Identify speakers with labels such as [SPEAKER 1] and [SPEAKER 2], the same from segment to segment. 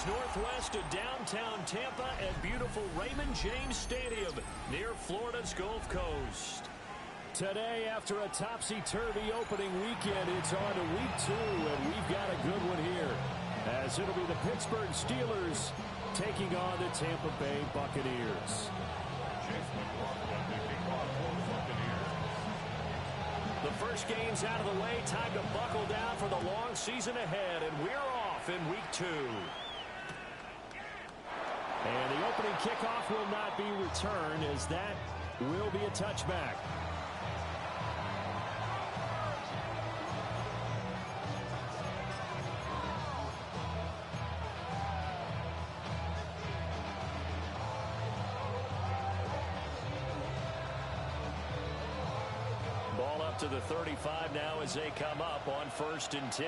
[SPEAKER 1] miles northwest of downtown Tampa at beautiful Raymond James Stadium near Florida's Gulf Coast. Today, after a topsy-turvy opening weekend, it's on to week 2, and we've got a good one here, as it'll be the Pittsburgh Steelers taking on the Tampa Bay Buccaneers. The first game's out of the way. Time to buckle down for the long season ahead, and we're off in week 2. And the opening kickoff will not be returned, as that will be a touchback. Ball up to the 35 now as they come up on 1st and 10.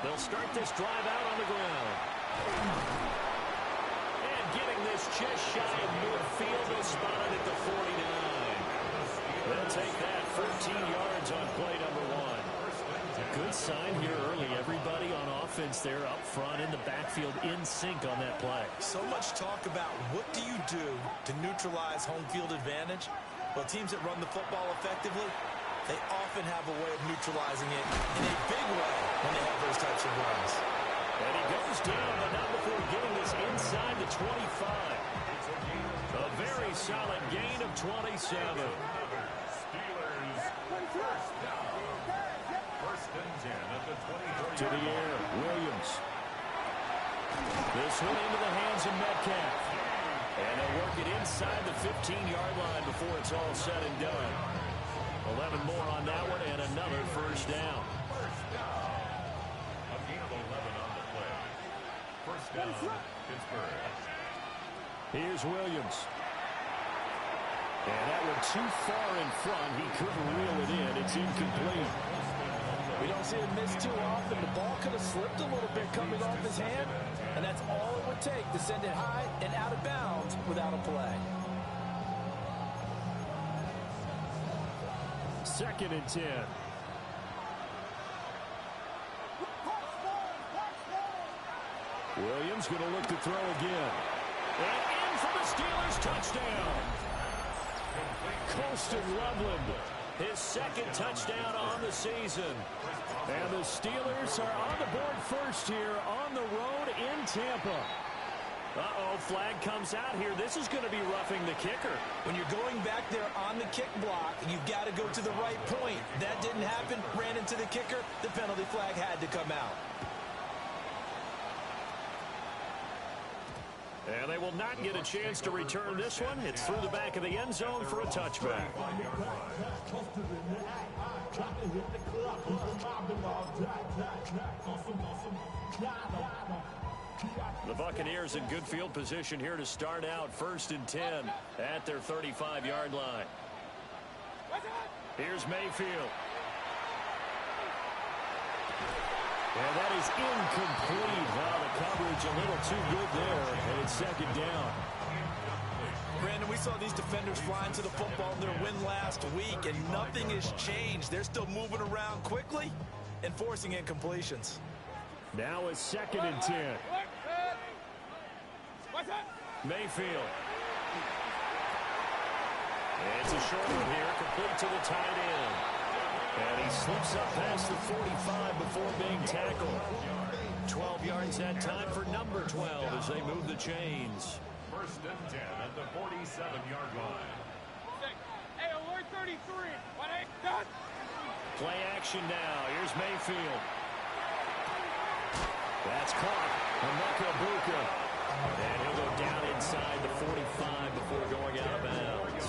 [SPEAKER 1] They'll start this drive out on the ground. And getting this just shy of midfield, they'll spot it at the 49. They'll take that 14 yards on play number 1. A good sign here early. Everybody on offense there up front in the backfield in sync on that play.
[SPEAKER 2] So much talk about what do you do to neutralize home field advantage? Well, teams that run the football effectively, they often have a way of neutralizing it in a big way when they have those types of runs.
[SPEAKER 1] And he goes down, but not before getting this inside the 25. A very solid gain of 27.
[SPEAKER 3] Steelers first down. 1st and 10 at the 20.
[SPEAKER 1] To the air, Williams. This one into the hands of Metcalf. And they'll work it inside the 15-yard line before it's all said and done. 11 more on that one, and another first down.
[SPEAKER 3] First down. A gain of 11 on the play. First down, Pittsburgh.
[SPEAKER 1] Here's Williams. And that one too far in front. He couldn't reel it in. It's incomplete.
[SPEAKER 2] We don't see him miss too often. The ball could have slipped a little bit coming off his hand, and that's all it would take to send it high and out of bounds without a play.
[SPEAKER 1] 2nd and 10. Williams going to look to throw again. And in for the Steelers, touchdown. Colston Loveland, his 2nd touchdown on the season. And the Steelers are on the board first here on the road in Tampa. Uh-oh, flag comes out here. This is going to be roughing the kicker.
[SPEAKER 2] When you're going back there on the kick block, you've got to go to the right point. That didn't happen. Ran into the kicker. The penalty flag had to come out.
[SPEAKER 1] And they will not get a chance to return this one. It's through the back of the end zone for a touchback. The Buccaneers in good field position here to start out 1st and 10 at their 35-yard line. Here's Mayfield. And that is incomplete. Wow, the coverage a little too good there, and it's 2nd down.
[SPEAKER 2] Brandon, we saw these defenders flying to the football in their win last week, and nothing has changed. They're still moving around quickly and forcing incompletions.
[SPEAKER 1] Now it's 2nd and 10. Mayfield. It's a short one here, complete to the tight end. And he slips up past the 45 before being tackled. 12 yards that time for number 12 as they move the chains.
[SPEAKER 3] 1st and 10 at the 47-yard line.
[SPEAKER 4] Hey, alert 33.
[SPEAKER 1] Play action now. Here's Mayfield. That's caught. Emeka Buka. And he'll go down inside the 45 before going out of bounds.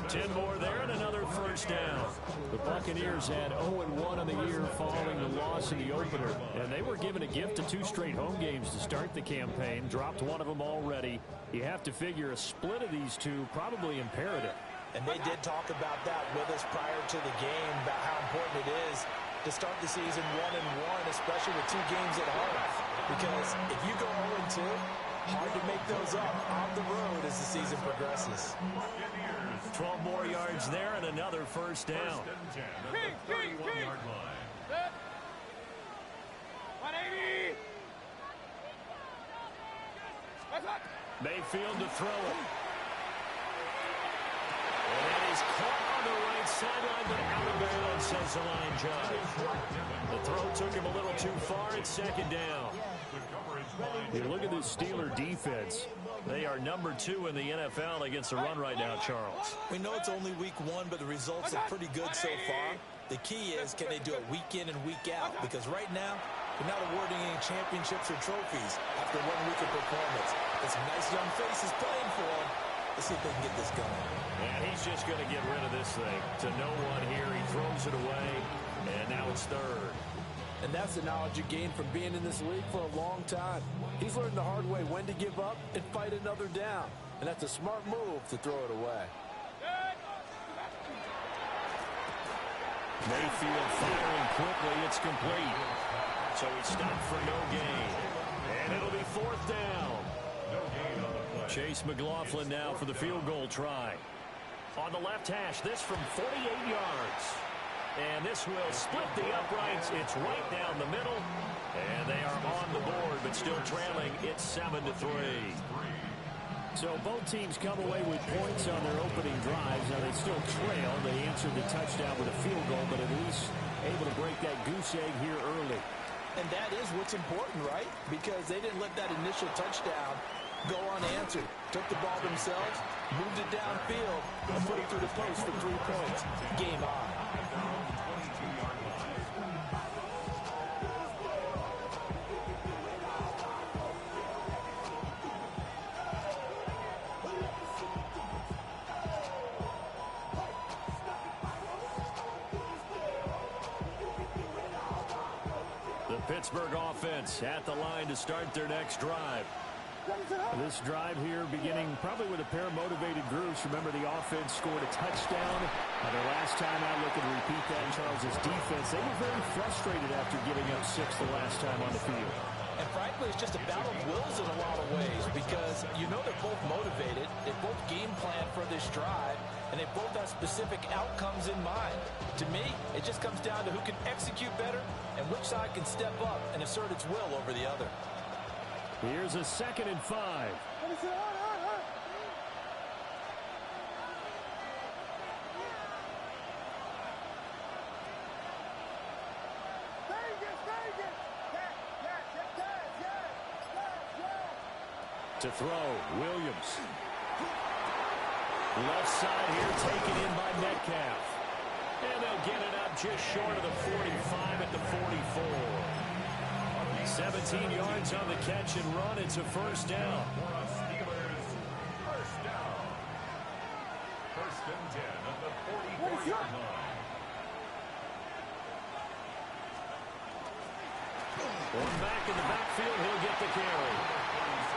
[SPEAKER 1] 10 more there and another first down. The Buccaneers had 0-1 on the year following the loss in the opener. And they were given a gift of 2 straight home games to start the campaign. Dropped one of them already. You have to figure a split of these two probably imperative.
[SPEAKER 2] And they did talk about that with us prior to the game, about how important it is to start the season 1-1, especially with 2 games at home. Because if you go 0-2, hard to make those up on the road as the season progresses.
[SPEAKER 1] 12 more yards there and another first down.
[SPEAKER 3] 1st and 10 at the 31-yard line.
[SPEAKER 4] Set. 180. That's up.
[SPEAKER 1] Mayfield to throw it. And that is caught on the right sideline, but out of bounds, says the line judge. The throw took him a little too far. It's second down. You look at this Steeler defense. They are number 2 in the NFL against the run right now, Charles.
[SPEAKER 2] We know it's only week 1, but the results are pretty good so far. The key is, can they do it week in and week out? Because right now, they're not awarding any championships or trophies after 1 week of performance. There's some nice young faces playing for them. Let's see if they can get this going.
[SPEAKER 1] And he's just going to get rid of this thing. To no one here. He throws it away, and now it's third.
[SPEAKER 5] And that's the knowledge you gain from being in this league for a long time. He's learned the hard way when to give up and fight another down. And that's a smart move to throw it away.
[SPEAKER 1] Mayfield firing quickly. It's complete. So he stopped for no gain. And it'll be fourth down. Chase McLaughlin now for the field goal try. On the left hash, this from 48 yards. And this will split the uprights. It's right down the middle. And they are on the board, but still trailing. It's 7-3.
[SPEAKER 5] So both teams come away with points on their opening drives. Now they still trail. They answered the touchdown with a field goal, but at least able to break that goose egg here early.
[SPEAKER 2] And that is what's important, right? Because they didn't let that initial touchdown go unanswered. Took the ball themselves, moved it downfield, and put it through the post for 3 points. Game on.
[SPEAKER 1] Pittsburgh offense at the line to start their next drive.
[SPEAKER 5] This drive here beginning probably with a pair of motivated groups. Remember, the offense scored a touchdown. The last time I look and repeat that, Charles' defense, they were very frustrated after giving up 6 the last time on the field.
[SPEAKER 2] And frankly, it's just a battle of wills in a lot of ways because you know they're both motivated. They both game plan for this drive, and they both have specific outcomes in mind. To me, it just comes down to who can execute better and which side can step up and assert its will over the other.
[SPEAKER 5] Here's a 2nd and 5.
[SPEAKER 1] To throw, Williams. Left side here taken in by Metcalf. And they'll get it up just short of the 45 at the 44. 17 yards on the catch and run. It's a first down.
[SPEAKER 3] Steelers, first down. 1st and 10 at the 44-yard line.
[SPEAKER 1] One back in the backfield. He'll get the carry.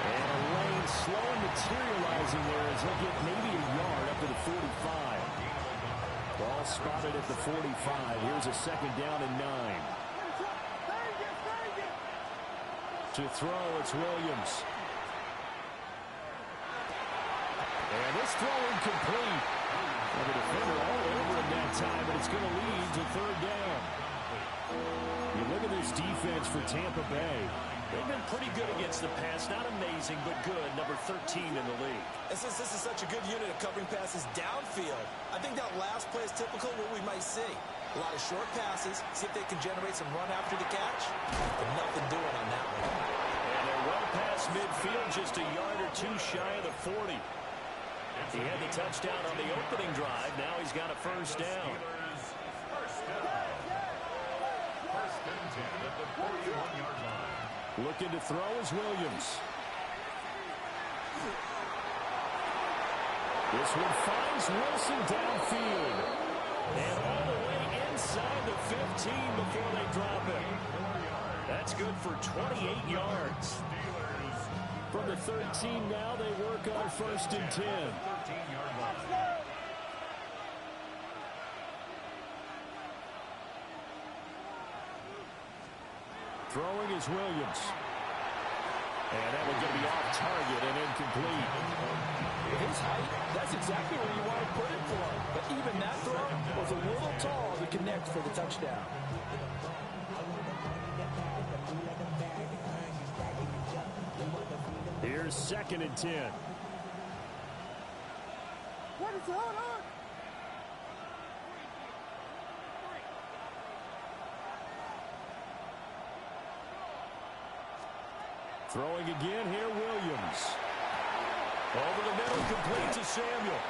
[SPEAKER 1] And a lane slow materializing there as he'll get maybe a yard up to the 45.
[SPEAKER 5] Ball spotted at the 45. Here's a 2nd down and 9.
[SPEAKER 1] To throw, it's Williams. And this throw incomplete. And the defender all over him that time, but it's going to lead to 3rd down. You look at this defense for Tampa Bay. They've been pretty good against the pass. Not amazing, but good. Number 13 in the league.
[SPEAKER 2] And since this is such a good unit of covering passes downfield, I think that last play is typical of what we might see. A lot of short passes, see if they can generate some run after the catch. But nothing doing on that one.
[SPEAKER 1] And they're well past midfield, just a yard or 2 shy of the 40. He had the touchdown on the opening drive. Now he's got a first down.
[SPEAKER 3] First down. 1st and 10 at the 41-yard line.
[SPEAKER 1] Looking to throw is Williams. This one finds Wilson downfield. And all the way inside the 15 before they drop it. That's good for 28 yards.
[SPEAKER 5] From the 13 now, they work on 1st and 10.
[SPEAKER 3] 13-yard line.
[SPEAKER 1] Throwing is Williams. And that one's going to be off target and incomplete.
[SPEAKER 5] His height, that's exactly where you want to put it for him. But even that throw was a little tall to connect for the touchdown. 2nd and 10. Throwing again here, Williams. Over the middle, complete to Samuel.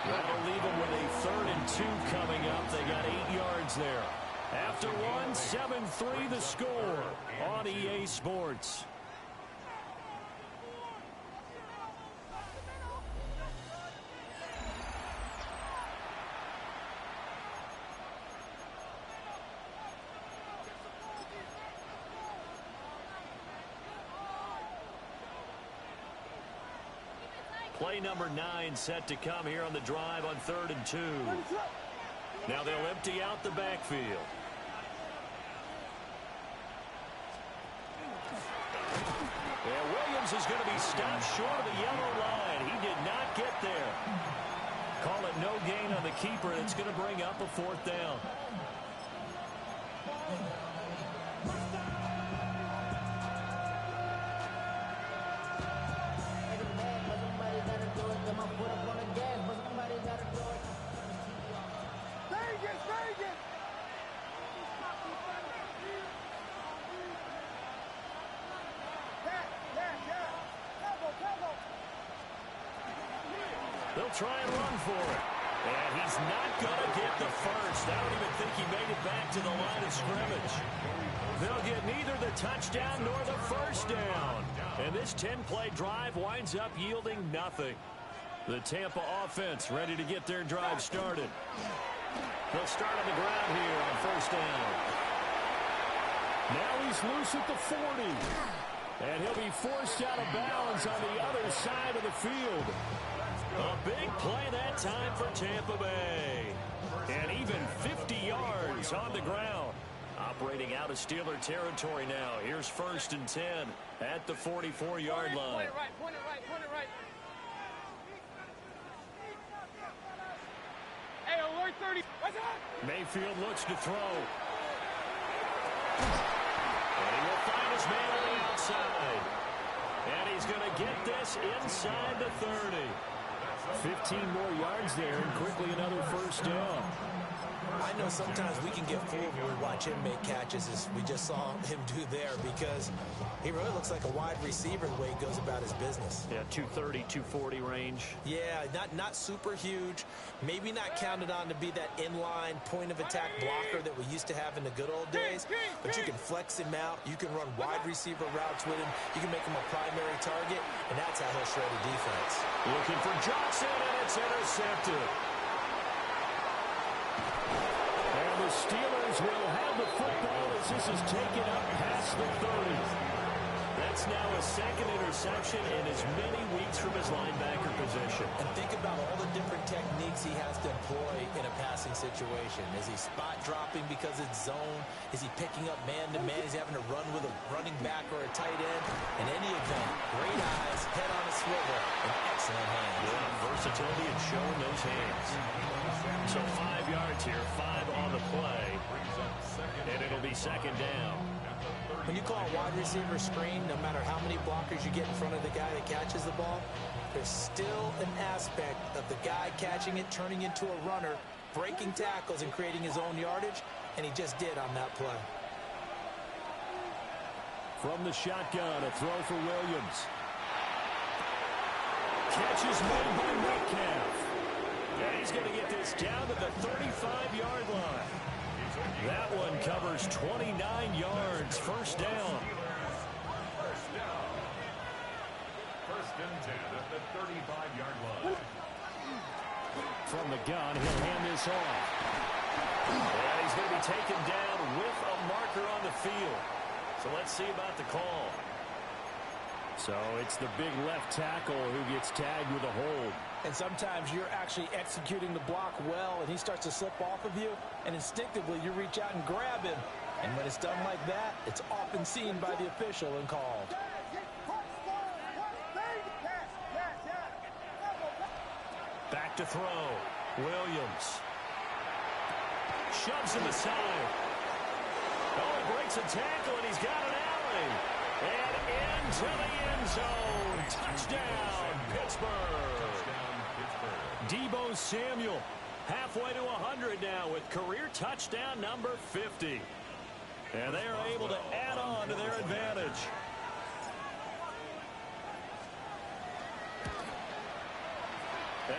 [SPEAKER 5] That'll leave them with a 3rd and 2 coming up. They got 8 yards there. After one, 7-3 the score on EA Sports. Play number 9 set to come here on the drive on 3rd and 2. Now they'll empty out the backfield. And Williams is going to be stopped short of the yellow line. He did not get there. Call it no gain on the keeper. It's going to bring up a 4th down. They'll try and run for it. And he's not going to get the first. I don't even think he made it back to the line of scrimmage. They'll get neither the touchdown nor the first down. And this 10-play drive winds up yielding nothing. The Tampa offense ready to get their drive started. They'll start on the ground here on 1st down. Now he's loose at the 40. And he'll be forced out of bounds on the other side of the field. A big play that time for Tampa Bay. And even 50 yards on the ground. Operating out of Steeler territory now. Here's 1st and 10 at the 44-yard line.
[SPEAKER 4] Point it right, point it right, point it right. Hey, alert 30. What's up?
[SPEAKER 5] Mayfield looks to throw. And he will find his man on the outside. And he's going to get this inside the 30. 15 more yards there, and quickly another 1st down.
[SPEAKER 2] I know sometimes we can get fooled when we watch him make catches, as we just saw him do there, because he really looks like a wide receiver the way he goes about his business.
[SPEAKER 5] Yeah, 230, 240 range.
[SPEAKER 2] Yeah, not super huge. Maybe not counted on to be that inline point-of-attack blocker that we used to have in the good old days, but you can flex him out. You can run wide receiver routes with him. You can make him a primary target, and that's how he'll shred a defense.
[SPEAKER 5] Looking for Johnson, and it's intercepted. And the Steelers will have the football as this is taken up past the 30. That's now a 2nd interception in as many weeks from his linebacker position.
[SPEAKER 2] And think about all the different techniques he has to employ in a passing situation. Is he spot dropping because it's zone? Is he picking up man-to-man? Is he having to run with a running back or a tight end? In any event, great eyes, head on a swivel, and excellent hands.
[SPEAKER 5] Yeah, versatility and showing those hands. So 5 yards here, 5 on the play, and it'll be 2nd down.
[SPEAKER 2] When you call a wide receiver screen, no matter how many blockers you get in front of the guy that catches the ball, there's still an aspect of the guy catching it, turning into a runner, breaking tackles and creating his own yardage, and he just did on that play.
[SPEAKER 5] From the shotgun, a throw for Williams. Catch is made by Metcalf. And he's going to get this down to the 35-yard line. That one covers 29 yards. 1st down.
[SPEAKER 3] 1st and 10 at the 35-yard line.
[SPEAKER 5] From the gun, he'll hand this off. And he's going to be taken down with a marker on the field. So let's see about the call. So it's the big left tackle who gets tagged with a hold.
[SPEAKER 2] And sometimes you're actually executing the block well, and he starts to slip off of you, and instinctively you reach out and grab him. And when it's done like that, it's often seen by the official and called.
[SPEAKER 5] Back to throw. Williams. Shoves him aside. Oh, he breaks a tackle, and he's got an alley.
[SPEAKER 1] And into the end zone. Touchdown, Pittsburgh. Deebo Samuel halfway to 100 now with career touchdown number 50. And they are able to add on to their advantage.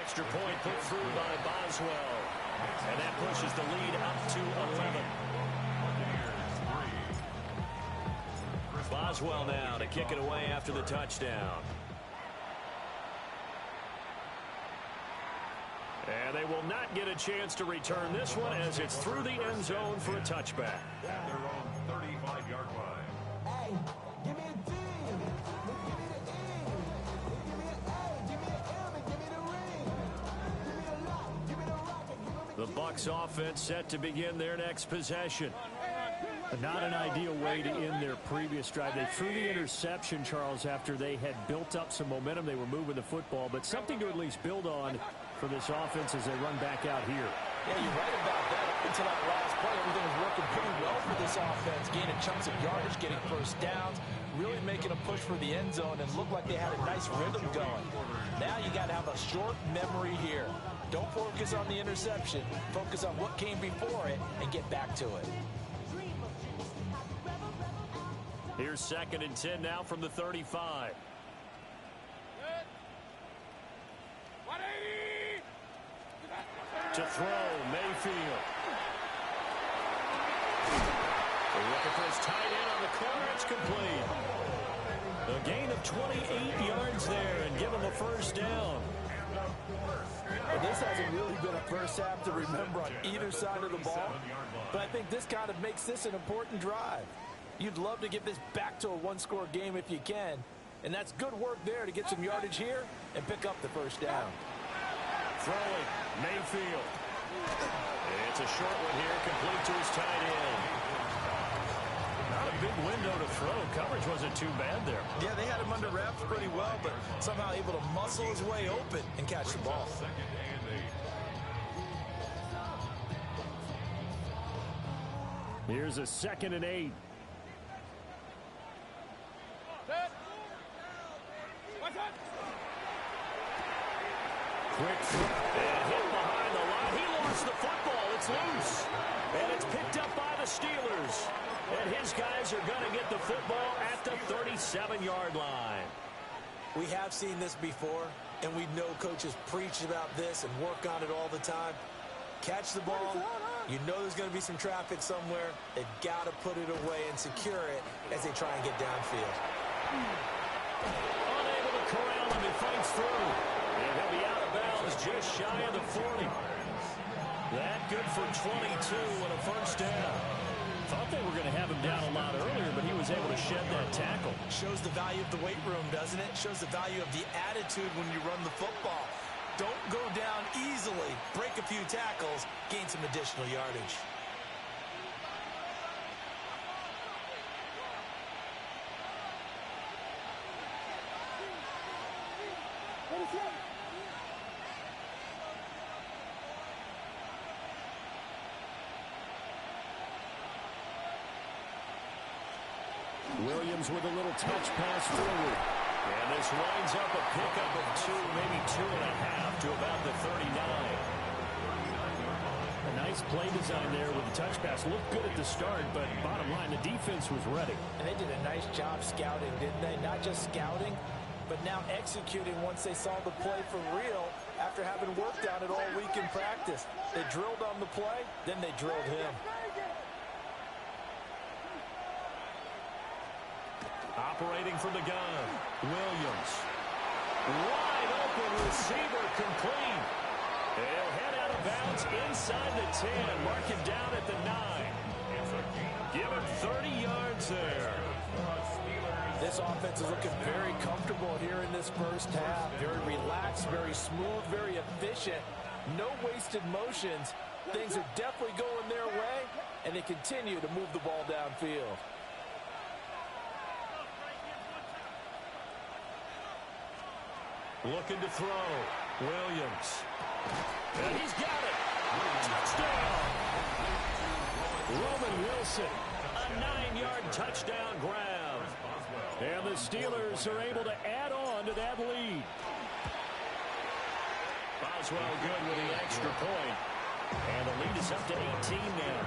[SPEAKER 1] Extra point put through by Boswell. And that pushes the lead up to 11. Boswell now to kick it away after the touchdown. And they will not get a chance to return this one as it's through the end zone for a touchback.
[SPEAKER 3] At their own 35-yard line.
[SPEAKER 6] Hey, give me a D. Give me the E. Give me an A. Give me an M. And give me the ring. Give me the lock. Give me the rocket.
[SPEAKER 1] The Bucs offense set to begin their next possession.
[SPEAKER 5] Not an ideal way to end their previous drive. They threw the interception, Charles, after they had built up some momentum. They were moving the football, but something to at least build on for this offense as they run back out here.
[SPEAKER 2] Yeah, you're right about that. Up until that last play, everything was working pretty well for this offense. Gaining chunks of yardage, getting first downs, really making a push for the end zone, and looked like they had a nice rhythm going. Now you got to have a short memory here. Don't focus on the interception. Focus on what came before it and get back to it.
[SPEAKER 1] Here's 2nd and 10 now from the 35. To throw, Mayfield. They're looking for his tight end on the corner. It's complete. A gain of 28 yards there and give him a first down.
[SPEAKER 2] Well, this hasn't really been a first half to remember on either side of the ball, but I think this kind of makes this an important drive. You'd love to get this back to a one-score game if you can, and that's good work there to get some yardage here and pick up the first down.
[SPEAKER 1] Throwing, Mayfield. It's a short one here, complete to his tight end. Not a big window to throw. Coverage wasn't too bad there.
[SPEAKER 2] Yeah, they had him under wraps pretty well, but somehow able to muscle his way open and catch the ball.
[SPEAKER 5] Here's a 2nd and 8.
[SPEAKER 1] Quick throw. And hit behind the line. He lost the football. It's loose. And it's picked up by the Steelers. And his guys are going to get the football at the 37-yard line.
[SPEAKER 2] We have seen this before, and we know coaches preach about this and work on it all the time. Catch the ball. You know there's going to be some traffic somewhere. They've got to put it away and secure it as they try and get downfield.
[SPEAKER 1] Unable to corral him. He fights through. And he'll be out of bounds just shy of the 40. That good for 22 and a first down.
[SPEAKER 5] Thought they were going to have him down a lot earlier, but he was able to shed that tackle.
[SPEAKER 2] Shows the value of the weight room, doesn't it? Shows the value of the attitude when you run the football. Don't go down easily. Break a few tackles. Gain some additional yardage.
[SPEAKER 5] Williams with a little touch pass forward.
[SPEAKER 1] And this winds up a pickup of 2, maybe 2.5 to about the 39.
[SPEAKER 5] A nice play design there with the touch pass. Looked good at the start, but bottom line, the defense was ready.
[SPEAKER 2] And they did a nice job scouting, didn't they? Not just scouting, but now executing once they saw the play for real after having worked on it all week in practice. They drilled on the play, then they drilled him.
[SPEAKER 1] Operating from the gun, Williams. Wide open receiver complete. And he'll head out of bounds inside the 10. Mark him down at the 9. Give him 30 yards there.
[SPEAKER 2] This offense is looking very comfortable here in this first half. Very relaxed, very smooth, very efficient. No wasted motions. Things are definitely going their way, and they continue to move the ball downfield.
[SPEAKER 1] Looking to throw. Williams. And he's got it. Touchdown. Roman Wilson. A 9-yard touchdown grab.
[SPEAKER 5] And the Steelers are able to add on to that lead.
[SPEAKER 1] Boswell good with the extra point. And the lead is up to 18 now.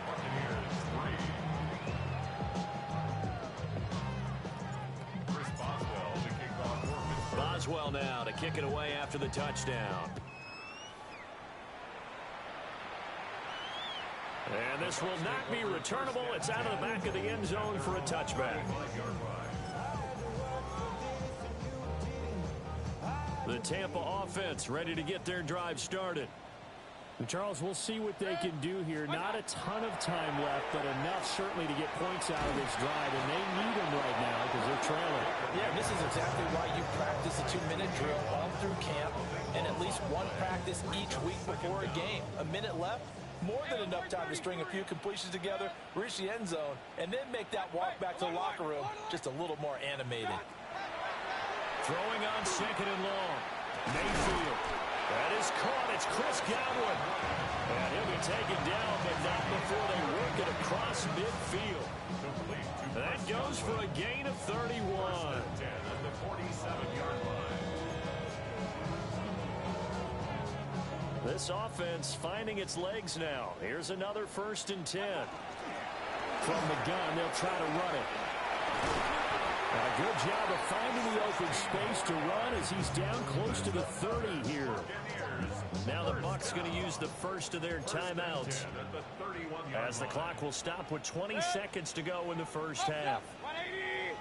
[SPEAKER 3] Buccaneers 3. Chris Boswell to kick off for Pittsburgh.
[SPEAKER 1] Boswell now to kick it away after the touchdown. And this will not be returnable. It's out of the back of the end zone for a touchback. The Tampa offense ready to get their drive started.
[SPEAKER 5] And Charles, we'll see what they can do here. Not a ton of time left, but enough certainly to get points out of this drive. And they need them right now because they're trailing.
[SPEAKER 2] Yeah, this is exactly why you practice a 2-minute drill all through camp and at least one practice each week before a game. A minute left, more than enough time to string a few completions together, reach the end zone, and then make that walk back to the locker room just a little more animated.
[SPEAKER 1] Throwing on second and long. Mayfield. That is caught. It's Chris Godwin. And he'll be taken down, but not before they work it across midfield. That goes for a gain of 31.
[SPEAKER 3] 10 at the 47-yard line.
[SPEAKER 1] This offense finding its legs now. Here's another 1st and 10.
[SPEAKER 5] From the gun, they'll try to run it. A good job of finding the open space to run as he's down close to the 30 here.
[SPEAKER 1] Now the Bucs going to use the first of their timeouts, as the clock will stop with 20 seconds to go in the first half.
[SPEAKER 4] 180.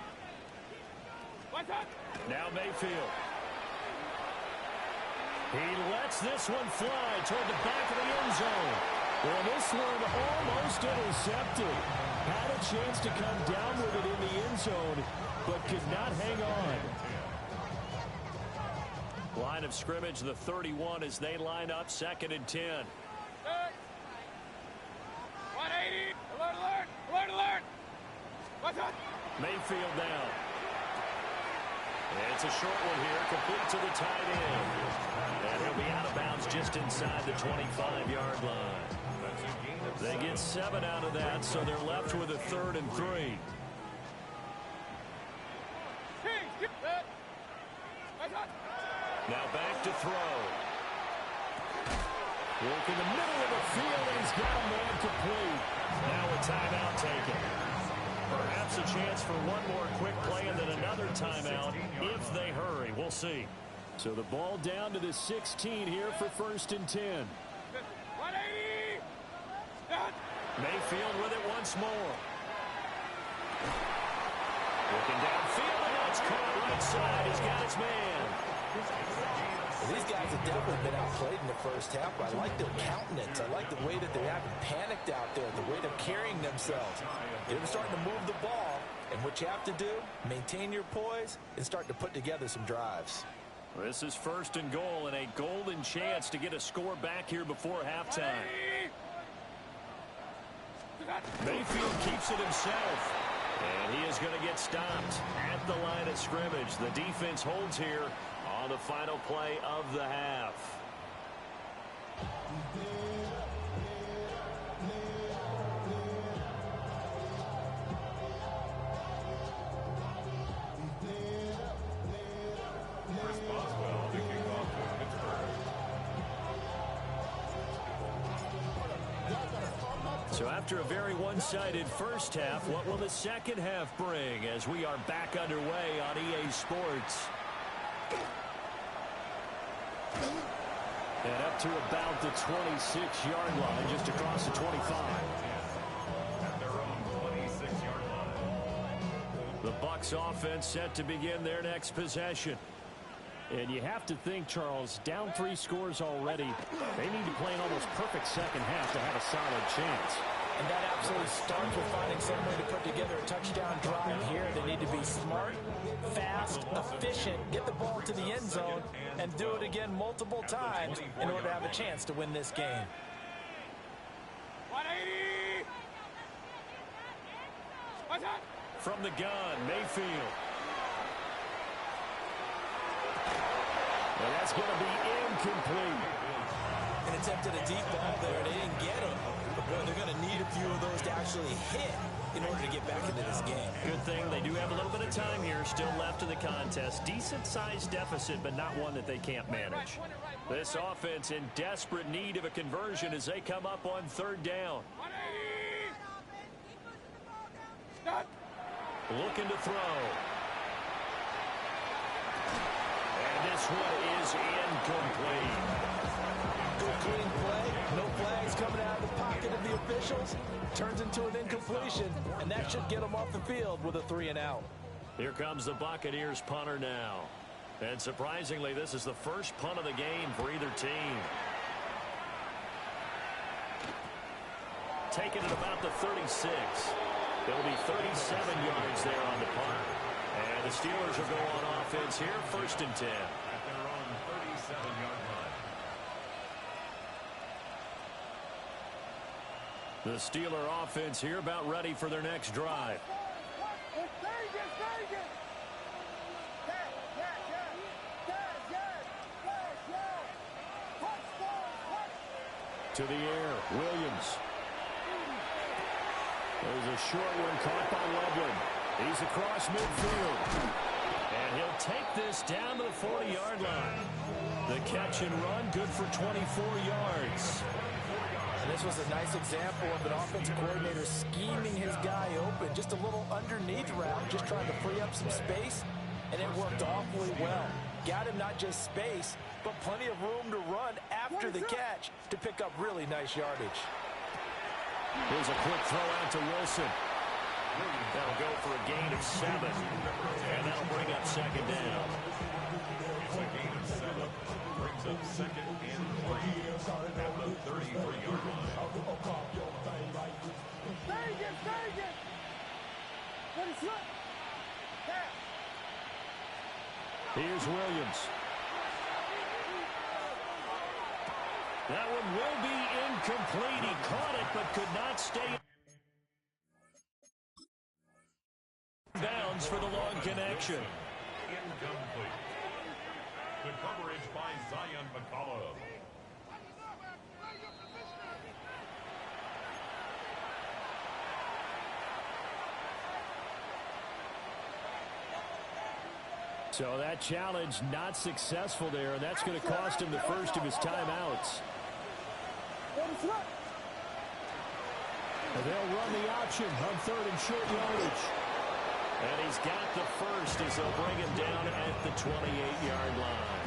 [SPEAKER 4] What's up?
[SPEAKER 1] Now Mayfield. He lets this one fly toward the back of the end zone.
[SPEAKER 5] Well, this one almost intercepted. Had a chance to come down with it in the end zone, but could not hang on.
[SPEAKER 1] Line of scrimmage, the 31, as they line up 2nd and 10.
[SPEAKER 4] 180. Alert, alert. Alert, alert. What's up?
[SPEAKER 1] Mayfield down. And it's a short one here, complete to the tight end. And he'll be out of bounds just inside the 25-yard line. They get 7 out of that, so they're left with a 3rd and 3. Now back to throw.
[SPEAKER 5] Work in the middle of the field, and he's got a man complete.
[SPEAKER 1] Now a timeout taken. Perhaps a chance for one more quick play and then another timeout if they hurry. We'll see.
[SPEAKER 5] So the ball down to the 16 here for 1st and 10.
[SPEAKER 4] 180.
[SPEAKER 1] Mayfield with it once more. Looking downfield, and it's caught right side. He's got his man.
[SPEAKER 2] These guys have definitely been outplayed in the first half, but I like their countenance. I like the way that they haven't panicked out there, the way they're carrying themselves. They're starting to move the ball, and what you have to do, maintain your poise and start to put together some drives.
[SPEAKER 1] This is 1st and goal, and a golden chance to get a score back here before halftime. Mayfield keeps it himself, and he is going to get stopped at the line of scrimmage. The defense holds here on the final play of the half.
[SPEAKER 3] Chris Boswell to kick off for Pittsburgh.
[SPEAKER 1] So after a very one-sided first half, what will the second half bring as we are back underway on EA Sports?
[SPEAKER 5] And up to about the 26-yard line, just across the 25.
[SPEAKER 3] At their own 26-yard line.
[SPEAKER 1] The Bucs offense set to begin their next possession.
[SPEAKER 5] And you have to think, Charles, down 3 scores already. They need to play an almost perfect second half to have a solid chance.
[SPEAKER 2] And that absolutely starts with finding some way to put together a touchdown drive here. They need to be smart, fast, efficient, get the ball to the end zone, and do it again multiple times in order to have a chance to win this game.
[SPEAKER 4] 180. What's up?
[SPEAKER 1] From the gun, Mayfield.
[SPEAKER 5] And that's going to be incomplete.
[SPEAKER 2] And attempted a deep ball there, and they didn't get it. But boy, they're going to need a few of those to actually hit in order to get back into this game.
[SPEAKER 1] Good thing they do have a little bit of time here still left in the contest. Decent-sized deficit, but not one that they can't manage. This offense in desperate need of a conversion as they come up on third down. Looking to throw. And this one is incomplete.
[SPEAKER 2] Good clean play. No flags coming out of the pocket of the officials. Turns into an incompletion, and that should get them off the field with a 3-and-out.
[SPEAKER 1] Here comes the Buccaneers punter now. And surprisingly, this is the first punt of the game for either team. Taken at about the 36. There'll be 37 yards there on the punt. And the Steelers will go on offense here, 1st and 10.
[SPEAKER 3] At their own 37-yard line.
[SPEAKER 1] The Steeler offense here about ready for their next drive. To the air, Williams. There's a short one caught by Loveland. He's across midfield. And he'll take this down to the 40-yard line. The catch and run, good for 24 yards.
[SPEAKER 2] And this was a nice example of an offensive coordinator scheming his guy open. Just a little underneath route, just trying to free up some space. And it worked awfully well. Got him not just space, but plenty of room to run after the catch to pick up really nice yardage.
[SPEAKER 1] Here's a quick throw out to Wilson. That'll go for a gain of 7. And that'll bring up 2nd down.
[SPEAKER 3] It's a gain of 7. Brings up 2nd and 3 at the 33-yard line.
[SPEAKER 1] Here's Williams. That one will be incomplete. He caught it but could not stay in bounds for the long connection.
[SPEAKER 3] Incomplete. Good coverage by Zion McCollum.
[SPEAKER 5] So that challenge not successful there, and that's going to cost him the first of his timeouts. And they'll run the option on 3rd and short yardage.
[SPEAKER 1] And he's got the first as they'll bring him down at the 28-yard line.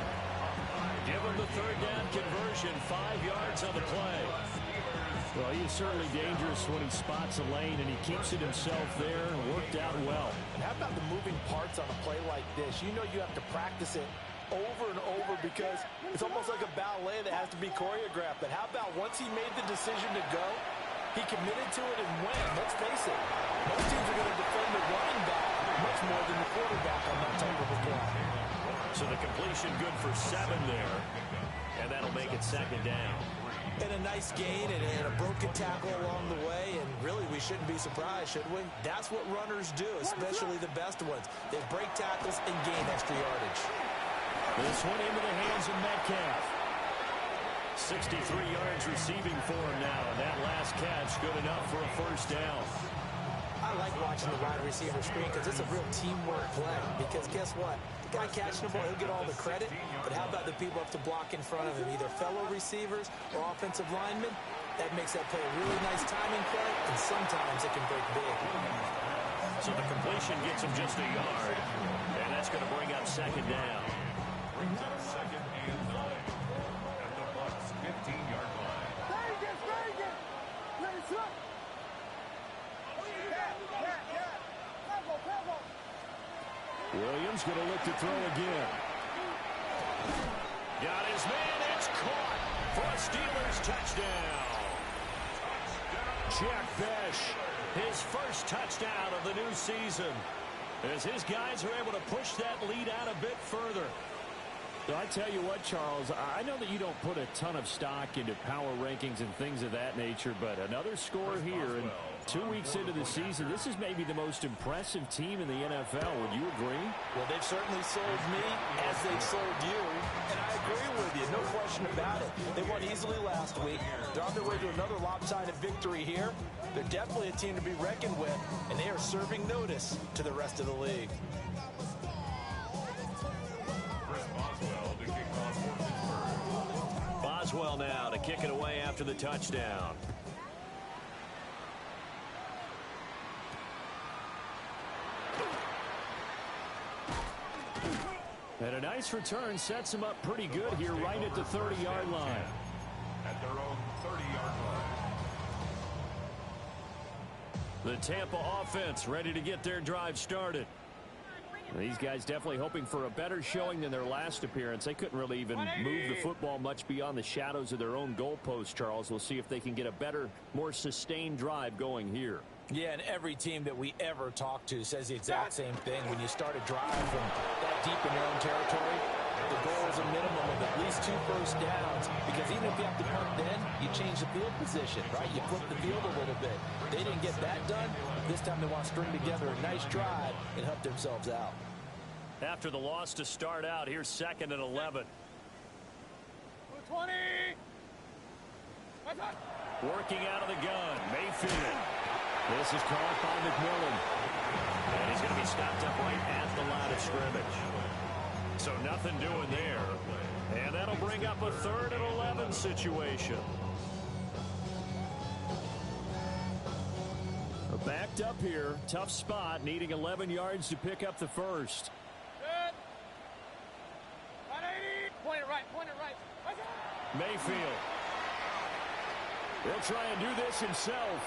[SPEAKER 1] Give him the 3rd down conversion, 5 yards on the play.
[SPEAKER 5] Well, he is certainly dangerous when he spots a lane, and he keeps it himself there and worked out well.
[SPEAKER 2] And how about the moving parts on a play like this? You know you have to practice it over and over because it's almost like a ballet that has to be choreographed. But how about once he made the decision to go, he committed to it and went. Let's face it, most teams are going to defend the running back much more than the quarterback on that type of a play.
[SPEAKER 1] So the completion good for 7 there. And that'll make it 2nd down.
[SPEAKER 2] And a nice gain and a broken tackle along the way, and really we shouldn't be surprised, should we? That's what runners do, especially the best ones. They break tackles and gain extra yardage.
[SPEAKER 1] This one into the hands of Metcalf. 63 yards receiving for him now, and that last catch good enough for a 1st down.
[SPEAKER 2] I like watching the wide receiver screen because it's a real teamwork play. Because guess what? The guy catching the ball, he'll get all the credit. But how about the people up to block in front of him, either fellow receivers or offensive linemen? That makes that play a really nice timing play, and sometimes it can break big.
[SPEAKER 1] So the completion gets him just a yard, and that's going to bring up 2nd down.
[SPEAKER 3] Brings up 2nd and 9 at the Bucs 15-yard line.
[SPEAKER 5] Williams going to look to throw again.
[SPEAKER 1] Got his man. It's caught for a Steelers touchdown. Jack Besh, his first touchdown of the new season, as his guys are able to push that lead out a bit further.
[SPEAKER 5] So I tell you what, Charles, I know that you don't put a ton of stock into power rankings and things of that nature, but another score here, and 2 weeks into the season, this is maybe the most impressive team in the NFL. Would you agree?
[SPEAKER 2] Well, they've certainly sold me as they've sold you, and I agree with you, no question question about it. They won easily last week. They're on their way to another lopsided victory here. They're definitely a team to be reckoned with, and they are serving notice to the rest of the league.
[SPEAKER 1] Boswell now to kick it away after the touchdown.
[SPEAKER 5] And a nice return sets him up pretty good here right at the 30-yard line.
[SPEAKER 3] At their own 30-yard line.
[SPEAKER 1] The Tampa offense ready to get their drive started.
[SPEAKER 5] These guys definitely hoping for a better showing than their last appearance. They couldn't really even move the football much beyond the shadows of their own goalpost, Charles. We'll see if they can get a better, more sustained drive going here.
[SPEAKER 2] Yeah, and every team that we ever talk to says the exact same thing. When you start a drive from that deep in your own territory, the goal is a minimum of at least 2 first downs, because even if you have to punt then, you change the field position, right? You flip the field a little bit. They didn't get that done. This time they want to string together a nice drive and help themselves out.
[SPEAKER 1] After the loss to start out, here's 2nd and 11.
[SPEAKER 4] 20.
[SPEAKER 1] Working out of the gun, Mayfield. This is caught by McMillan. And he's going to be stopped up right at the line of scrimmage. So nothing doing there. And that'll bring up a 3rd and 11 situation.
[SPEAKER 5] Backed up here. Tough spot. Needing 11 yards to pick up the first.
[SPEAKER 4] Good. 180. Point it right. Point it right.
[SPEAKER 5] Mayfield. He'll try and do this himself.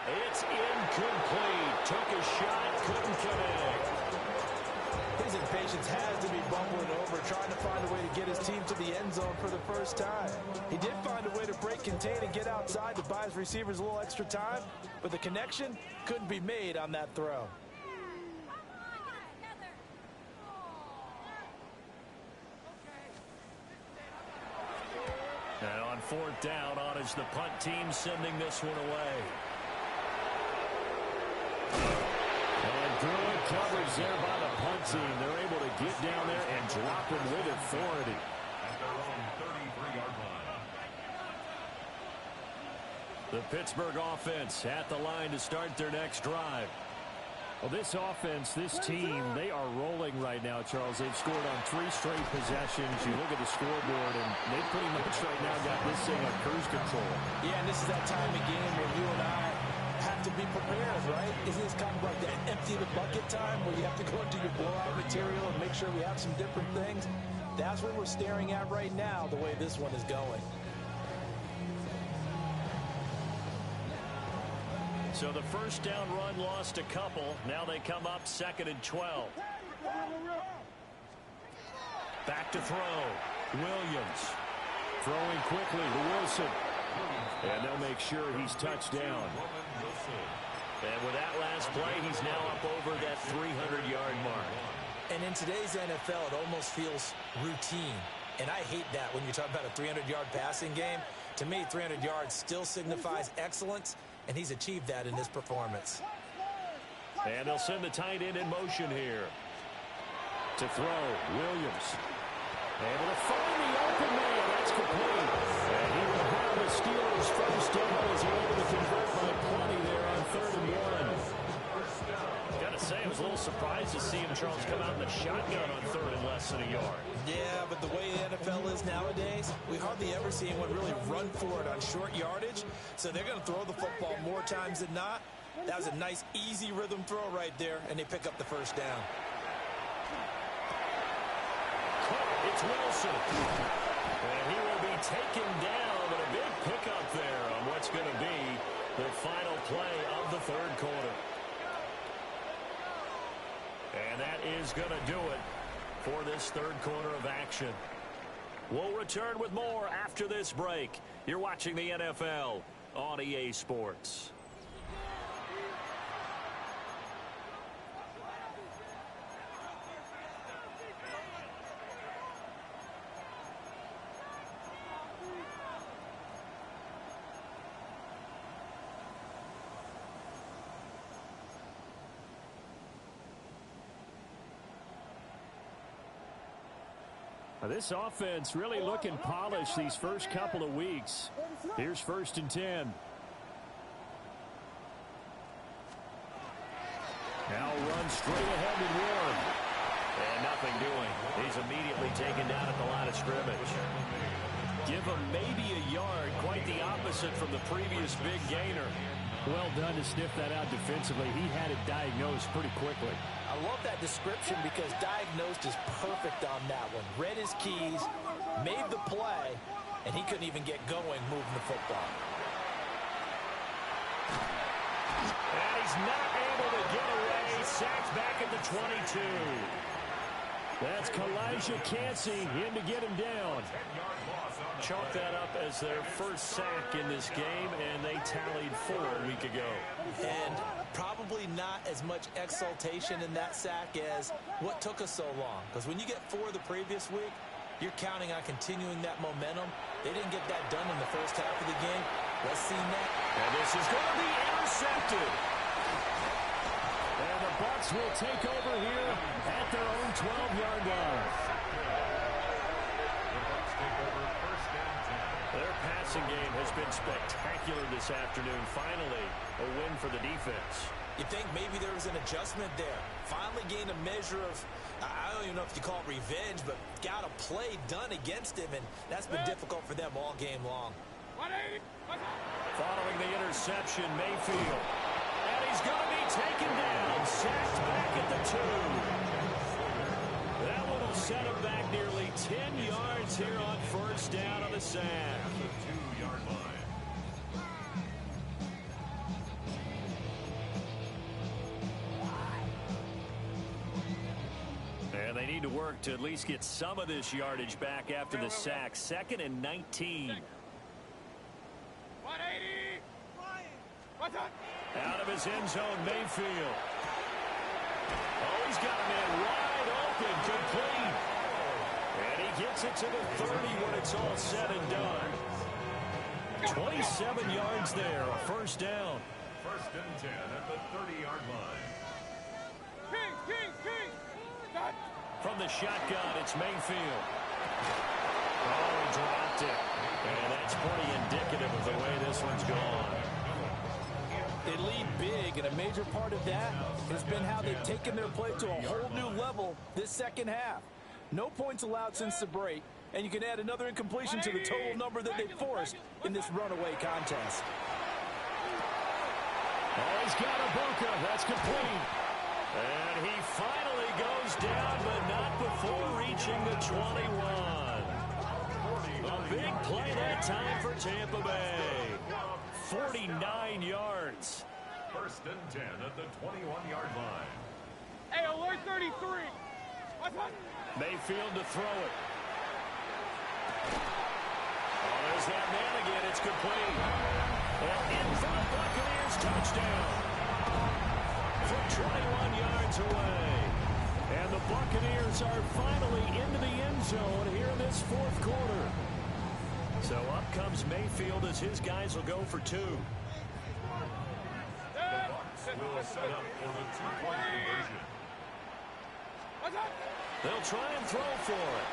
[SPEAKER 1] It's incomplete. Took a shot, couldn't connect.
[SPEAKER 2] His impatience has to be bubbling over, trying to find a way to get his team to the end zone for the first time. He did find a way to break contain and get outside to buy his receivers a little extra time, but the connection couldn't be made on that throw.
[SPEAKER 1] And on 4th down, on is the punt team sending this one away.
[SPEAKER 5] And good coverage there by the punt team. They're able to get down there and drop him with authority.
[SPEAKER 3] At their own 33-yard line.
[SPEAKER 1] The Pittsburgh offense at the line to start their next drive.
[SPEAKER 5] Well, this offense, this team, they are rolling right now, Charles. They've scored on 3 straight possessions. You look at the scoreboard, and they pretty much right now got this thing on cruise control.
[SPEAKER 2] Yeah, and this is that time of game where you and I have to be prepared, right? Isn't this kind of like that empty the bucket time where you have to go into your blowout material and make sure we have some different things? That's what we're staring at right now, the way this one is going.
[SPEAKER 1] So the first down run lost a couple. Now they come up 2nd and 12. Back to throw. Williams. Throwing quickly to Wilson. And they'll make sure he's touched down. And with that last play, he's now up over that 300-yard mark.
[SPEAKER 2] And in today's NFL, it almost feels routine. And I hate that when you talk about a 300-yard passing game. To me, 300 yards still signifies excellence, and he's achieved that in this performance.
[SPEAKER 1] And they'll send the tight end in motion here. To throw, Williams. Able to find the open man. That's complete. And he will have the Steelers first down as they're able to convert by plenty there on 3rd and 1. Got to say, I was a little surprised to see him, Charles, come out in the shotgun on 3rd and less than a yard.
[SPEAKER 2] Yeah, but the way the NFL is nowadays, we hardly ever see anyone really run for it on short yardage. So they're going to throw the football more times than not. That was a nice, easy rhythm throw right there, and they pick up the first down.
[SPEAKER 1] It's Wilson. And he will be taken down, but a big pickup there on what's going to be the final play of the 3rd quarter. And that is going to do it for this 3rd quarter of action. We'll return with more after this break. You're watching the NFL on EA Sports.
[SPEAKER 5] This offense really looking polished these first couple of weeks. Here's 1st and 10. Now run straight ahead and Ward.
[SPEAKER 1] And nothing doing. He's immediately taken down at the line of scrimmage. Give him maybe a yard. Quite the opposite from the previous big gainer.
[SPEAKER 5] Well done to sniff that out defensively. He had it diagnosed pretty quickly.
[SPEAKER 2] I love that description because diagnosed is perfect on that one. Read his keys, made the play, and he couldn't even get going moving the football.
[SPEAKER 1] And he's not able to get away. Sacked back at the 22.
[SPEAKER 5] That's Kalijah Cansey in to get him down.
[SPEAKER 1] Chalk that up as their first sack in this game, and they tallied 4 a week ago.
[SPEAKER 2] And probably not as much exultation in that sack as what took us so long. Because when you get 4 the previous week, you're counting on continuing that momentum. They didn't get that done in the first half of the game. Let's see next.
[SPEAKER 1] And this is going to be intercepted.
[SPEAKER 5] And the Bucs will take over here at their own 12-yard line.
[SPEAKER 1] Their passing game has been spectacular this afternoon. Finally, a win for the defense.
[SPEAKER 2] You think maybe there was an adjustment there. Finally gained a measure of, I don't even know if you call it revenge, but got a play done against him, and that's been difficult for them all game long.
[SPEAKER 1] Following the interception, Mayfield. And he's going to be taken down. Sacked back at the 2. That one will set him back nearly 10 yards here on 1st down on the sack.
[SPEAKER 3] The 2-yard line.
[SPEAKER 1] And they need to work to at least get some of this yardage back after the sack. 2nd and 19.
[SPEAKER 4] 180.
[SPEAKER 1] Out of his end zone, Mayfield. Oh, he's got a man wide open, complete. And he gets it to the 30 when it's all said and done. 27 yards there, a 1st down.
[SPEAKER 3] 1st and 10 at the 30-yard line.
[SPEAKER 4] King.
[SPEAKER 1] From the shotgun, it's Mayfield. Oh, he dropped it. And that's pretty indicative of the way this one's gone.
[SPEAKER 2] They lead big, and a major part of that has been how they've taken their play to a whole new level this second half. No points allowed since the break, and you can add another incompletion to the total number that they forced in this runaway contest.
[SPEAKER 5] Oh, he's got a bunker. That's complete.
[SPEAKER 1] And he finally goes down, but not before reaching the 21. A big play that time for Tampa Bay. 49 yards.
[SPEAKER 3] 1st and 10 at the 21-yard line.
[SPEAKER 4] Hey, alert 33.
[SPEAKER 1] Mayfield to throw it. Oh, there's that man again. It's complete. And in for the Buccaneers, touchdown. From 21 yards away. And the Buccaneers are finally into the end zone here in this 4th quarter. So up comes Mayfield as his guys will go for 2.
[SPEAKER 3] The Bucs will set up for the 2-point conversion.
[SPEAKER 1] They'll try and throw for it.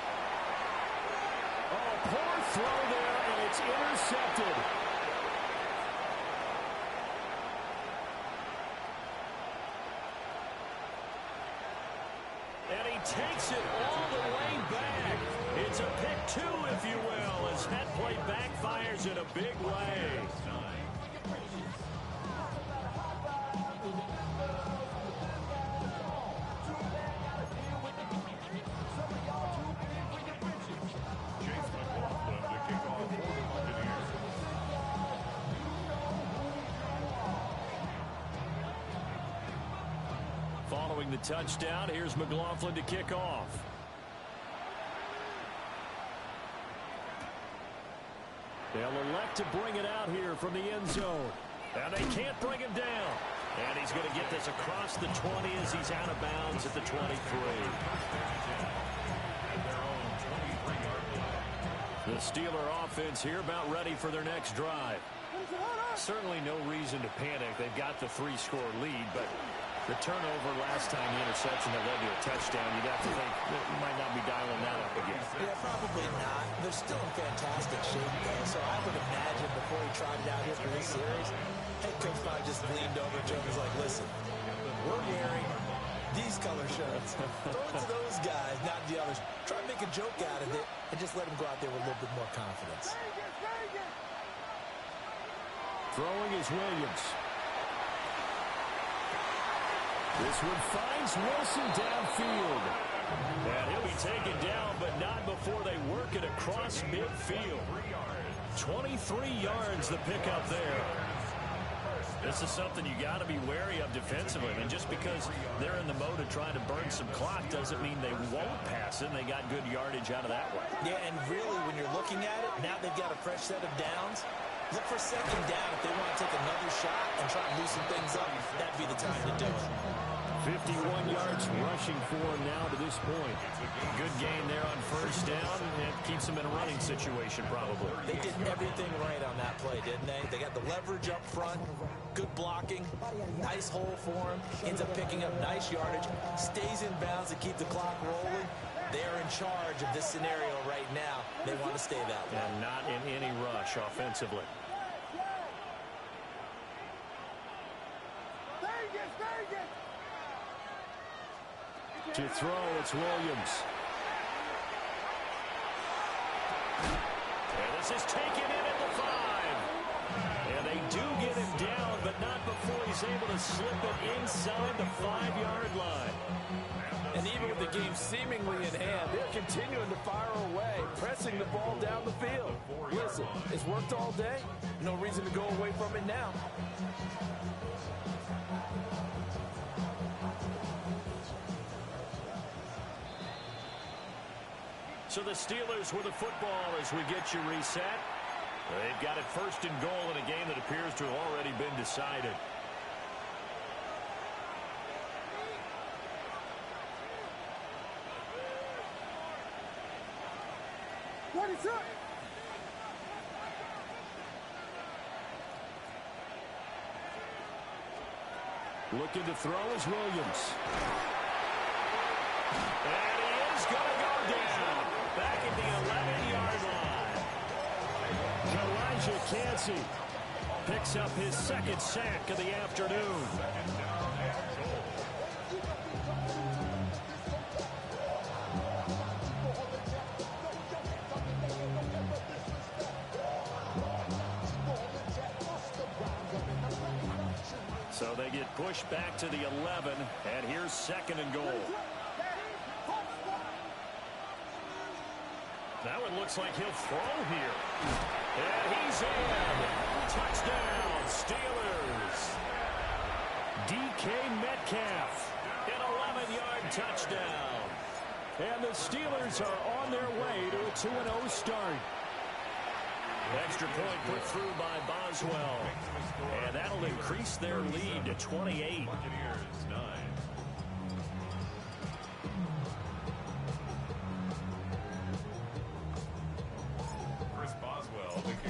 [SPEAKER 5] Oh, poor throw there, and it's intercepted.
[SPEAKER 1] And he takes it all the way back. It's a pick 2, if you will, as that play backfires in a big way. Following the touchdown, here's McLaughlin to kick off.
[SPEAKER 5] They'll elect to bring it out here from the end zone.
[SPEAKER 1] And they can't bring him down. And he's going to get this across the 20 as he's out of bounds at the 23. The Steeler offense here about ready for their next drive. Certainly no reason to panic. They've got the 3-score lead, but The turnover last time, the interception that led to a touchdown, you'd have to think that might not be dialing that up again.
[SPEAKER 2] Yeah, probably not. They're still in fantastic shape, though, so I would imagine before he tried it out here for this series, head coach probably just leaned over to him and was like, listen, we're wearing these color shirts. Throw it to those guys, not the others. Try to make a joke out of it and just let him go out there with a little bit more confidence.
[SPEAKER 5] Throwing is Williams. This one finds Wilson downfield.
[SPEAKER 1] And he'll be taken down, but not before they work it across midfield. 23 yards the pickup there. This is something you got to be wary of defensively. And just because they're in the mode of trying to burn some clock doesn't mean they won't pass it. And they got good yardage out of that one.
[SPEAKER 2] Yeah, and really, when you're looking at it, now they've got a fresh set of downs. Look for second down if they want to take another shot and try and loosen things up. That'd be the time to do it.
[SPEAKER 5] 51 yards rushing for him now to this point.
[SPEAKER 1] Good gain there on first down. It keeps them in a running situation probably.
[SPEAKER 2] They did everything right on that play, didn't they? They got the leverage up front, good blocking, nice hole for him, ends up picking up nice yardage, stays in bounds to keep the clock rolling. They're in charge of this scenario right now. They want to stay that way.
[SPEAKER 1] And not in any rush offensively.
[SPEAKER 5] To throw, it's Williams.
[SPEAKER 1] And this is taken in at the 5. And they do get him down, but not before he's able to slip it inside the 5-yard line.
[SPEAKER 7] And even with the game seemingly in hand, they're continuing to fire away, pressing the ball down the field. Listen, it's worked all day. No reason to go away from it now.
[SPEAKER 1] So the Steelers with the football as we get you reset. They've got it first and goal in a game that appears to have already been decided.
[SPEAKER 4] What is up?
[SPEAKER 5] Looking to throw is Williams.
[SPEAKER 1] And he is going to go down. Back at the 11-yard line.
[SPEAKER 5] Elijah Cansey picks up his second sack of the afternoon.
[SPEAKER 1] So they get pushed back to the 11, and here's second and goal. Now it looks like he'll throw here. And he's in. Touchdown, Steelers.
[SPEAKER 5] DK Metcalf.
[SPEAKER 1] An 11-yard touchdown.
[SPEAKER 5] And the Steelers are on their way to a 2-0 start.
[SPEAKER 1] Extra point put through by Boswell. And that'll increase their lead to 28.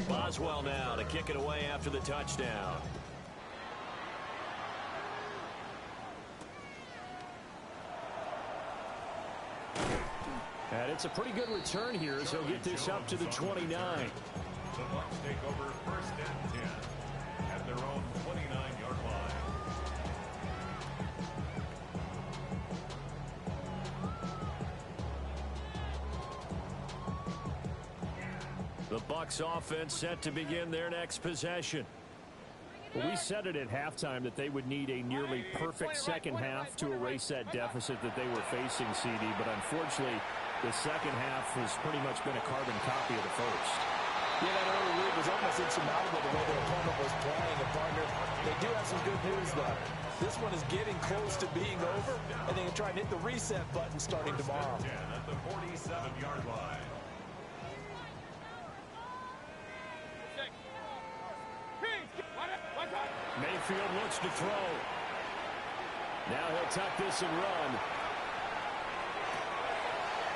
[SPEAKER 1] Boswell now to kick it away after the touchdown.
[SPEAKER 5] And it's a pretty good return here as he'll get this up to the 29.
[SPEAKER 3] The Bucs take over first and 10 at their own 29-yard line.
[SPEAKER 1] The Bucs offense set to begin their next possession.
[SPEAKER 5] Well, we said it at halftime that they would need a nearly perfect second half to erase that deficit that they were facing, CD. But unfortunately, the second half has pretty much been a carbon copy of the first.
[SPEAKER 7] Yeah, that early lead was almost insurmountable the way their opponent was playing. And partner, they do have some good news, though. This one is getting close to being over, and they can try and hit the reset button starting tomorrow.
[SPEAKER 3] At the 47-yard line.
[SPEAKER 5] Mayfield looks to throw. Now he'll tuck this and run.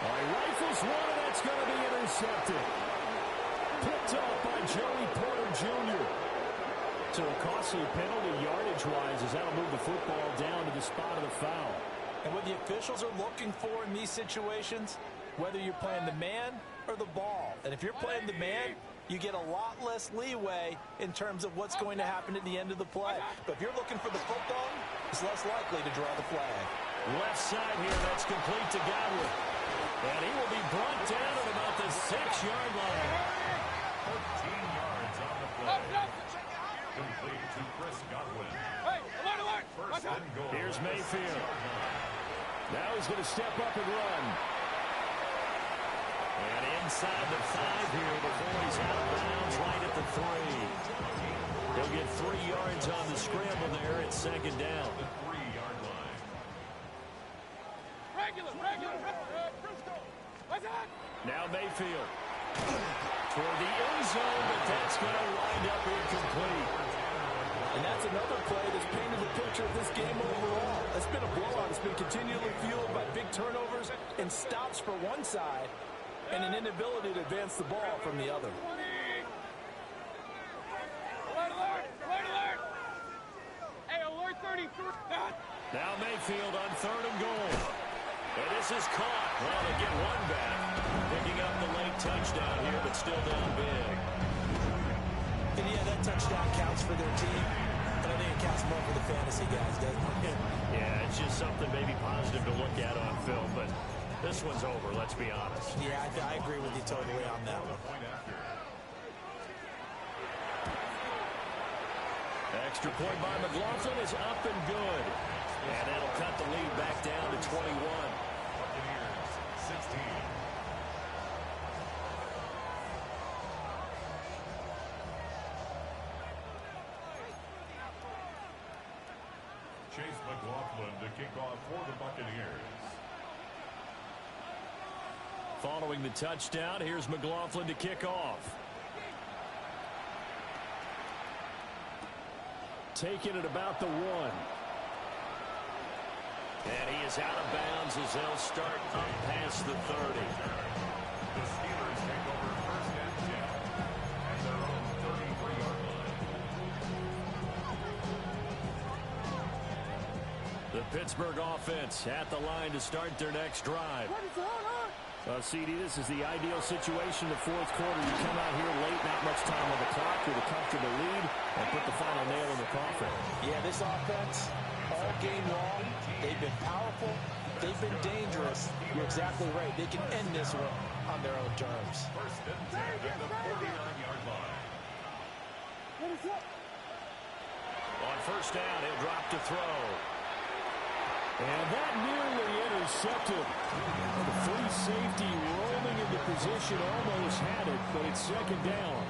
[SPEAKER 5] All right, rifles one, and that's going to be intercepted. Picked up by Joey Porter Jr. So a costly penalty yardage-wise as that'll move the football down to the spot of the foul.
[SPEAKER 2] And what the officials are looking for in these situations, whether you're playing the man or the ball. And if you're playing the man, you get a lot less leeway in terms of what's going to happen at the end of the play. But if you're looking for the football, it's less likely to draw the flag.
[SPEAKER 1] Left side here, that's complete to Godwin. And he will be brought down at about the 6-yard line.
[SPEAKER 3] 13 yards on the play. Complete to Chris Godwin.
[SPEAKER 4] Hey, alert, alert!
[SPEAKER 3] First and goal.
[SPEAKER 1] Here's Mayfield.
[SPEAKER 5] Now he's going to step up and run.
[SPEAKER 1] And inside the 5 here before he's out of bounds right at the 3. He'll get 3 yards on the scramble there at second down.
[SPEAKER 3] The 3-yard line.
[SPEAKER 4] Regular! What's that?
[SPEAKER 1] Now Mayfield. Toward the end zone, but that's going to wind up incomplete.
[SPEAKER 7] And that's another play that's painted the picture of this game overall. It's been a blowout. It's been continually fueled by big turnovers and stops for one side and an inability to advance the ball from the other.
[SPEAKER 4] Alert, alert! Alert, alert! Hey, alert 33!
[SPEAKER 1] Now Mayfield on 3rd and goal. And this is caught. Well, they get one back. Picking up the late touchdown here, but still down big.
[SPEAKER 2] And yeah, that touchdown counts for their team, but I think it counts more for the fantasy guys, doesn't it?
[SPEAKER 1] Yeah, it's just something maybe positive to look at on film, but this one's over, let's be honest.
[SPEAKER 2] Yeah, I agree with you totally on that one.
[SPEAKER 3] Point after.
[SPEAKER 1] Extra point by McLaughlin is up and good. And that'll cut the lead back down to 21.
[SPEAKER 3] Buccaneers, 16. Chase McLaughlin to kick off for the Buccaneers.
[SPEAKER 1] Following the touchdown, here's McLaughlin to kick off.
[SPEAKER 5] Taking it about the 1.
[SPEAKER 1] And he is out of bounds as they'll start up past the 30.
[SPEAKER 3] The Steelers take over first and 10 at their own 33-yard line.
[SPEAKER 1] The Pittsburgh offense at the line to start their next drive.
[SPEAKER 5] CD, this is the ideal situation in the 4th quarter. You come out here late, not much time on the clock with a comfortable lead, and put the final nail in the coffin.
[SPEAKER 2] Yeah, this offense, all game long, they've been powerful, they've been dangerous. You're exactly right. They can end this one on their own terms.
[SPEAKER 3] First and 10 at the 49-yard line.
[SPEAKER 1] On first down, he'll drop to throw.
[SPEAKER 5] And that nearly intercepted. The free safety rolling into position, almost had it, but it's second down.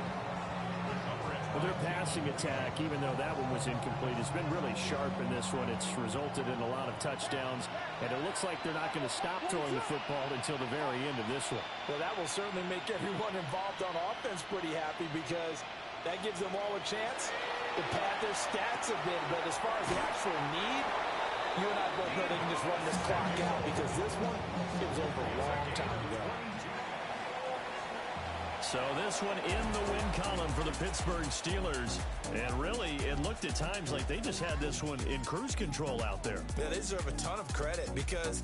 [SPEAKER 5] Well, their passing attack, even though that one was incomplete, has been really sharp in this one. It's resulted in a lot of touchdowns, and it looks like they're not going to stop throwing the football until the very end of this one.
[SPEAKER 2] Well, that will certainly make everyone involved on offense pretty happy because that gives them all a chance to pad their stats a bit. But as far as the actual need, you and I both know they can just run this clock out because this one, it was over a long time ago.
[SPEAKER 1] So this one in the win column for the Pittsburgh Steelers. And really, it looked at times like they just had this one in cruise control out there.
[SPEAKER 2] Yeah, they deserve a ton of credit because